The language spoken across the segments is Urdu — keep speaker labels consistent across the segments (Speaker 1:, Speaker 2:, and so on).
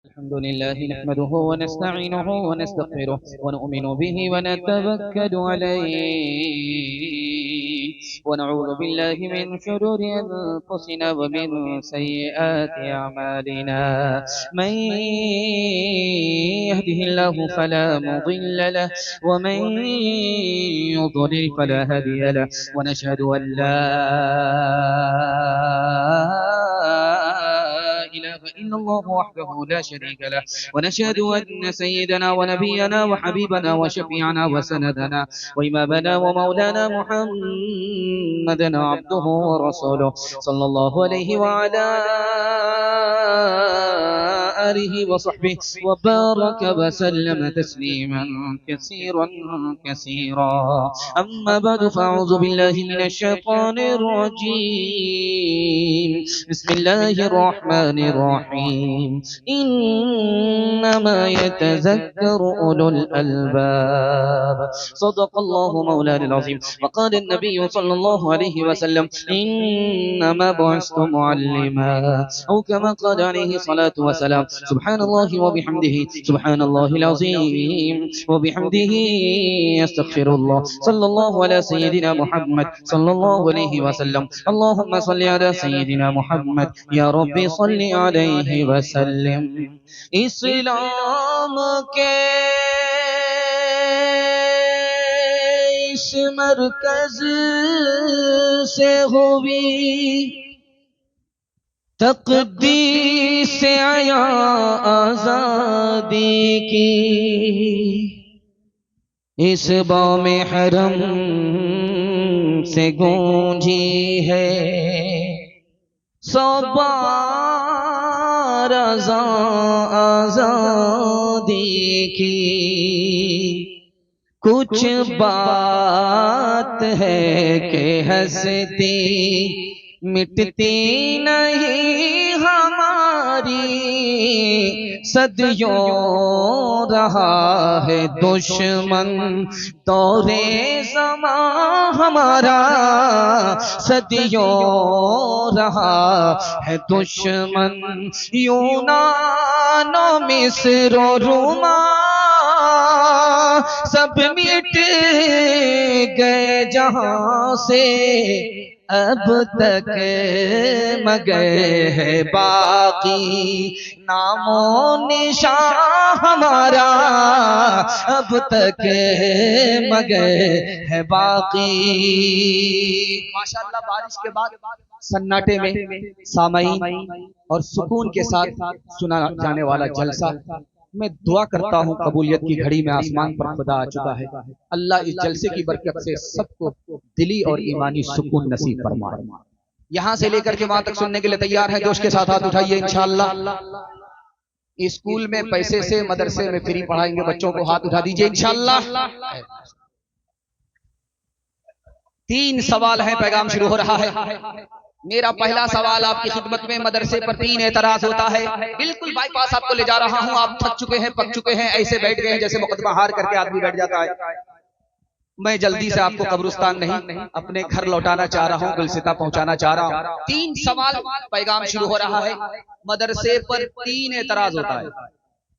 Speaker 1: الحمد لله نحمده ونستعينه ونستغفره ونؤمن به ونتوكل عليه ونعوذ بالله من شرور أنفسنا ومن سيئات أعمالنا من يهده الله فلا مضل له ومن يضلل فلا هادي له ونشهد أن لا إله إلا الله وحده لا شريك له ونشهد أن سيدنا ونبينا وحبيبنا وشفيعنا وسندنا وإمامنا ومولانا محمدا عبده ورسوله صلى الله عليه وعلى آله وصحبه وبارك وسلم تسليما كثيرا كثيرا أما بعد فأعوذ بالله من الشيطان الرجيم بسم الله الرحمن الرحيم إنما يتذكر أولو الألباب صدق الله مولانا العظيم وقال النبي صلى الله عليه وسلم إنما بعثت معلما أو كما قال عليه الصلاة والسلام سبحان الله وبحمده سبحان الله العظيم وبحمده يستغفر الله صلى الله على سيدنا محمد صلى الله عليه وسلم اللهم صل على سيدنا محمد يا ربي صل عليه وسلم اسلام کے اس مرکز سے ہوئی تقدیس عیا آزادی کی اس بام حرم سے گونجی ہے سو بار آزادی کی کچھ بات ہے کہ ہستی مٹتی نہیں ہماری صدیوں رہا ہے دشمن دور زمان ہمارا صدیوں رہا ہے دشمن یونان و مصر و روما سب مٹ گئے جہاں سے اب تک مگر ہے باقی نام و نشان ہمارا اب تک مگر ہے باقی
Speaker 2: ماشاءاللہ بارش کے بعد سناٹے میں سامعین اور سکون کے ساتھ سنا جانے والا جلسہ میں دعا کرتا ہوں قبولیت کی گھڑی میں آسمان پر خدا آ چکا ہے اللہ اس جلسے کی برکت سے سب کو دلی اور ایمانی سکون نصیب فرمائے یہاں سے لے کر کے وہاں تک سننے کے لیے تیار ہیں جوش کے ساتھ ہاتھ اٹھائیے انشاءاللہ اسکول میں پیسے سے مدرسے میں فری پڑھائیں گے بچوں کو ہاتھ اٹھا دیجئے انشاءاللہ 3 سوال ہیں پیغام شروع ہو رہا ہے میرا پہلا سوال آپ کی خدمت میں مدرسے پر 3 اعتراض ہوتا ہے بالکل بائی پاس آپ کو لے جا رہا ہوں آپ تھک چکے ہیں پک چکے ہیں ایسے بیٹھ گئے ہیں جیسے مقدمہ ہار کر کے آدمی بیٹھ جاتا ہے میں جلدی سے آپ کو قبرستان نہیں اپنے گھر لوٹانا چاہ رہا ہوں گلستہ پہنچانا چاہ رہا ہوں 3 سوال پیغام شروع ہو رہا ہے مدرسے پر 3 اعتراض ہوتا ہے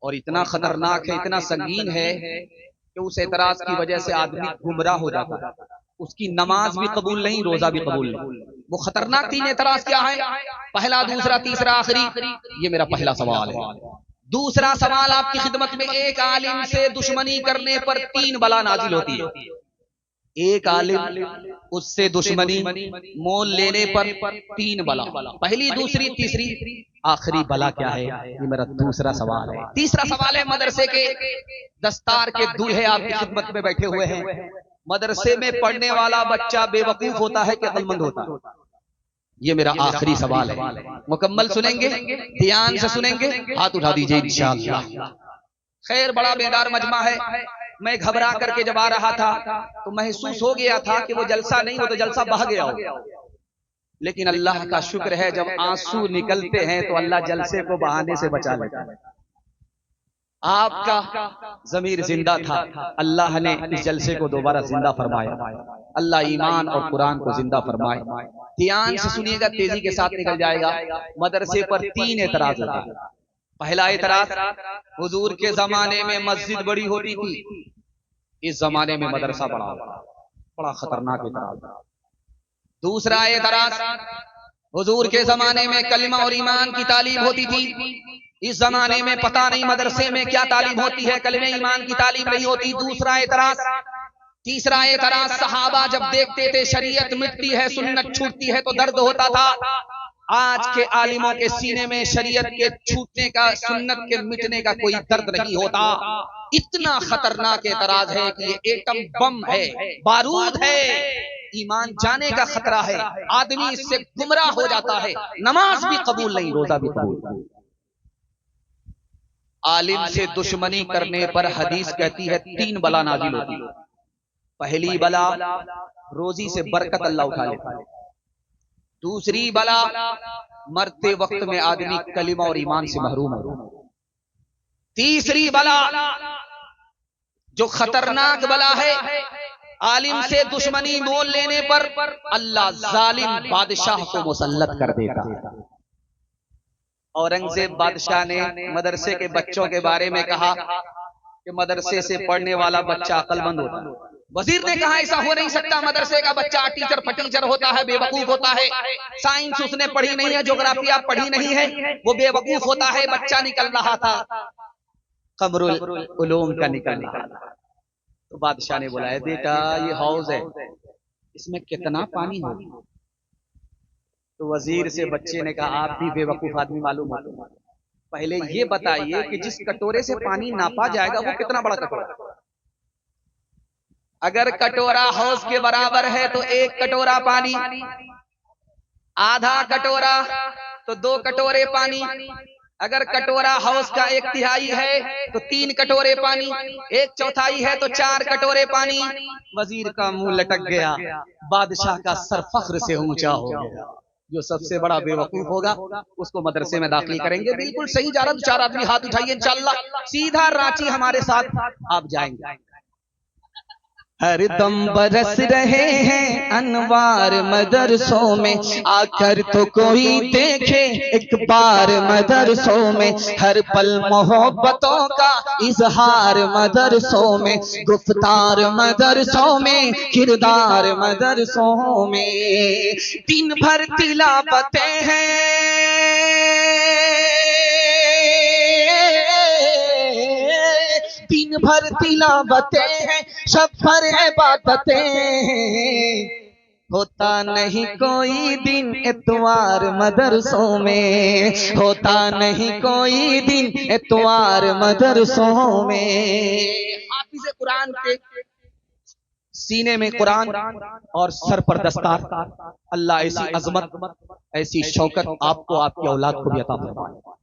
Speaker 2: اور اتنا خطرناک ہے اتنا سنگین ہے کہ اس اعتراض کی وجہ سے آدمی گمراہ ہو جاتا ہے اس کی نماز بھی قبول نہیں روزہ بھی قبول نہیں وہ خطرناک 3 اعتراض کیا ہے پہلا دوسرا تیسرا آخری یہ میرا پہلا سوال ہے دوسرا سوال آپ کی خدمت میں ایک عالم سے دشمنی کرنے پر 3 بلا نازل ہوتی ہے ایک عالم اس سے دشمنی مول لینے پر 3 بلا پہلی دوسری تیسری آخری بلا کیا ہے یہ میرا دوسرا سوال ہے تیسرا سوال ہے مدرسے کے دستار کے دولہے آپ کی خدمت میں بیٹھے ہوئے ہیں مدرسے میں پڑھنے والا بچہ بے وقوف ہوتا ہے کہ عقل مند ہوتا ہے یہ میرا آخری سوال ہے مکمل سنیں گے دھیان سے سنیں گے ہاتھ اٹھا دیجئے انشاءاللہ خیر بڑا بیدار مجمع ہے میں گھبرا کر کے جب آ رہا تھا تو محسوس ہو گیا تھا کہ وہ جلسہ نہیں ہو تو جلسہ بہہ گیا ہو لیکن اللہ کا شکر ہے جب آنسو نکلتے ہیں تو اللہ جلسے کو بہانے سے بچا لیتا ہے آپ کا ضمیر زندہ تھا، اللہ نے اس جلسے کو دوبارہ زندہ فرمایا۔ اللہ ایمان اور قرآن کو زندہ فرمائے۔ دھیان سے سنیے گا، تیزی کے ساتھ نکل جائے گا۔ مدرسے پر 3 اعتراض ہوتا ہے۔ پہلا اعتراض، حضور کے زمانے میں مسجد بڑی ہوتی تھی، اس زمانے میں مدرسہ بڑا خطرناک اعتراض۔ دوسرا اعتراض، حضور کے زمانے میں کلمہ اور ایمان کی تعلیم ہوتی تھی، اس زمانے میں پتہ نہیں مدرسے میں کیا تعلیم ہوتی ہے، کلمہ ایمان کی تعلیم نہیں ہوتی۔ دوسرا اعتراض۔ تیسرا اعتراض، صحابہ جب دیکھتے تھے شریعت مٹتی ہے، سنت چھوٹتی ہے تو درد ہوتا تھا، آج کے عالموں کے سینے میں شریعت کے چھوٹنے کا، سنت کے مٹنے کا کوئی درد نہیں ہوتا۔ اتنا خطرناک اعتراض ہے کہ یہ ایٹم بم ہے، بارود ہے، ایمان جانے کا خطرہ ہے، آدمی اس سے گمراہ ہو جاتا ہے، نماز بھی قبول نہیں، روزہ بھی قبول نہیں۔ عالم سے دشمنی کرنے پر حدیث کہتی ہے 3 بلا نازل ہوتی ہے۔ پہلی بلا، روزی سے برکت اللہ اٹھا لیتا ہے۔ دوسری بلا، مرتے وقت میں آدمی کلمہ اور ایمان سے محروم ہے۔ تیسری بلا، جو خطرناک بلا ہے، عالم سے دشمنی مول لینے پر اللہ ظالم بادشاہ کو مسلط کر دیتا ہے۔ اورنگزیب بادشاہ نے مدرسے کے بچوں کے بارے میں کہا کہ مدرسے سے پڑھنے والا بچہ عقل مند ہوتا ہے۔ وزیر نے کہا ایسا ہو نہیں سکتا، مدرسے کا بچہ ٹیچر پٹیچر ہوتا ہے، بے وقوف ہوتا ہے، سائنس اس نے پڑھی نہیں ہے، جغرافیہ پڑھی نہیں ہے، وہ بے وقوف ہوتا ہے۔ بچہ نکل رہا تھا، قمر العلوم کا نکل رہا تھا، تو بادشاہ نے بلایا، بیٹا یہ حوض ہے، اس میں کتنا پانی ہے؟ تو وزیر سے بچے نے کہا، آپ بھی بے وقوف آدمی معلوم ہوتے، پہلے یہ بتائیے کہ جس کٹورے سے پانی ناپا جائے گا وہ کتنا بڑا کٹورا ہے؟ اگر کٹورا حوض کے برابر ہے تو 1 کٹورا پانی، آدھا کٹورا تو 2 کٹورے پانی، اگر کٹورا حوض کا 1/3 ہے تو 3 کٹورے پانی، 1/4 ہے تو 4 کٹورے پانی۔ وزیر کا منہ لٹک گیا، بادشاہ کا سر فخر سے اونچا ہو گیا۔ جو سب سے بڑا بے وقوف ہوگا اس کو مدرسے میں داخل کریں گے۔ بالکل صحیح جا رہا، 4 آدمی ہاتھ اٹھائیے، انشاءاللہ سیدھا رانچی ہمارے ساتھ آپ جائیں گے۔
Speaker 1: ہر دم برس رہے ہیں انوار مدرسوں میں، آ کر تو کوئی دیکھے ایک بار مدرسوں میں، ہر پل محبتوں کا اظہار مدرسوں میں، گفتار مدرسوں میں، کردار مدرسوں میں، دن بھر تلاوتیں ہیں، دن بھر تلاوتیں ہیں، شب بھر عبادتیں، ہوتا نہیں کوئی دن اتوار مدرسوں میں، ہوتا نہیں کوئی دن اتوار مدرسوں میں۔
Speaker 2: حافظ قرآن کے سینے میں قرآن اور سر پر دستار، اللہ ایسی عظمت، ایسی شوکت آپ کو، آپ کی اولاد کو بھی عطا فرمائے۔